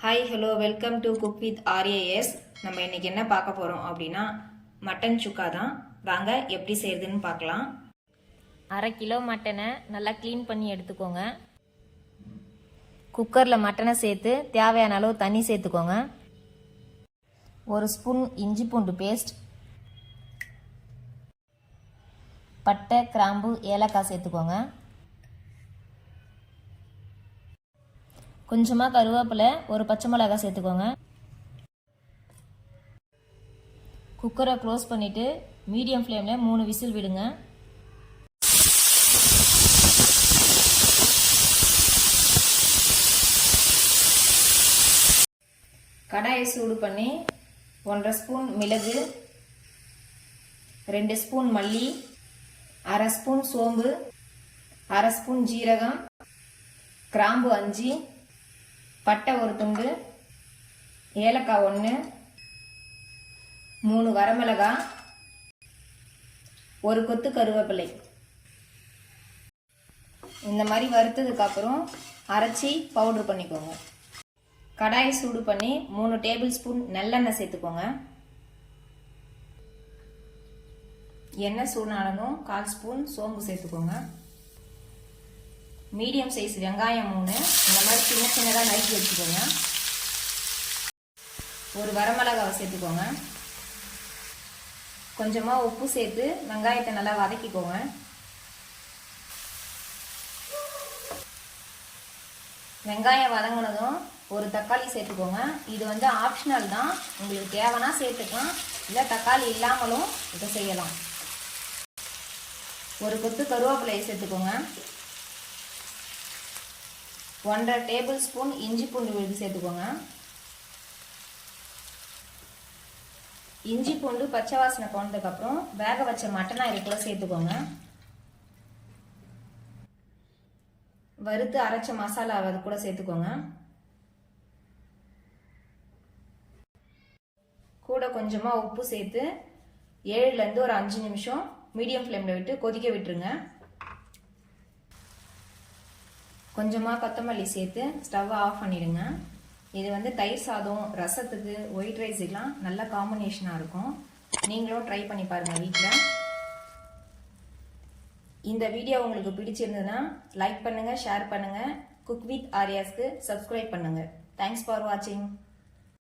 Hi hello welcome to cook with RAS. நம்ம இன்னைக்கு என்ன பார்க்க போகிறோம் அப்படின்னா மட்டன் சுக்கா தான். வாங்க எப்படி செய்யறதுன்னு பார்க்கலாம். அரை கிலோ மட்டனை நல்லா க்ளீன் பண்ணி எடுத்துக்கோங்க. குக்கரில் மட்டனை சேர்த்து தேவையான அளவு தண்ணி சேர்த்துக்கோங்க. ஒரு ஸ்பூன் இஞ்சி பூண்டு பேஸ்ட், பட்டை கிராம்பு ஏலக்காய் சேர்த்துக்கோங்க. கொஞ்சமாக கருவேப்பிலை, ஒரு பச்சை மிளகாய் சேர்த்துக்கோங்க. குக்கரை க்ளோஸ் பண்ணிவிட்டு மீடியம் ஃப்ளேமில் 3 விசில் விடுங்க. கடாயை சூடு பண்ணி 1.5 ஸ்பூன் மிளகு, 2 ஸ்பூன் மல்லி, 1/2 ஸ்பூன் சோம்பு, 1/2 ஸ்பூன் ஜீரகம், கிராம்பு 5, பட்டை ஒரு துண்டு, ஏலக்காய் 1, 3 வரமிளகாய், ஒரு கொத்து கருவேப்பிலை. இந்த மாதிரி வறுத்ததுக்கு அப்புறம் அரைச்சி பவுடர் பண்ணிக்கோங்க. கடாயை சூடு பண்ணி 3 டேபிள் ஸ்பூன் நல்லெண்ணெய் சேர்த்துக்கோங்க. எண்ணெய் சூடானதும் 1/4 ஸ்பூன் சோம்பு சேர்த்துக்கோங்க. மீடியம் சைஸ் வெங்காயம் 3 இந்த மாதிரி சின்ன சின்னதாக நறுக்கி வச்சுக்கோங்க. ஒரு வரமிளகாவை சேர்த்துக்கோங்க. கொஞ்சமாக உப்பு சேர்த்து வெங்காயத்தை நல்லா வதக்கிக்கோங்க. வெங்காயம் வதங்கினதும் ஒரு தக்காளி சேர்த்துக்கோங்க. இது ஆப்ஷனல் தான், உங்களுக்கு தேவைன்னா சேர்த்துக்கலாம், இல்லை தக்காளி இல்லாமலும் இதை செய்யலாம். ஒரு கொத்து கருவேப்பிலையை சேர்த்துக்கோங்க. 1.5 டேபிள் ஸ்பூன் இஞ்சி பூண்டு விழுது சேர்த்துக்கோங்க. இஞ்சி பூண்டு பச்சை வாசனை போனதுக்கப்புறம் வேக வச்ச மட்டனை இதுக்குள்ள சேர்த்துக்கோங்க. வறுத்து அரைச்ச மசாலா அது கூட சேர்த்துக்கோங்க. கூட கொஞ்சமாக உப்பு சேர்த்து 7லேருந்து ஒரு 5 நிமிஷம் மீடியம் ஃப்ளேமில் விட்டு கொதிக்க விட்டுருங்க. கொஞ்சமாக கொத்தமல்லி சேர்த்து ஸ்டவ்வை ஆஃப் பண்ணிடுங்க. இது தயிர் சாதம், ரசத்துக்கு, ஒயிட் ரைஸுக்கெலாம் நல்ல காம்பினேஷனாக இருக்கும். நீங்களும் ட்ரை பண்ணி பாருங்கள் வீட்டில். இந்த வீடியோ உங்களுக்கு பிடிச்சிருந்ததுன்னா லைக் பண்ணுங்கள், ஷேர் பண்ணுங்கள். குக் வித் ஆர்யாஸ்க்கு சப்ஸ்கிரைப் பண்ணுங்கள். தேங்க்ஸ் ஃபார் வாட்சிங்.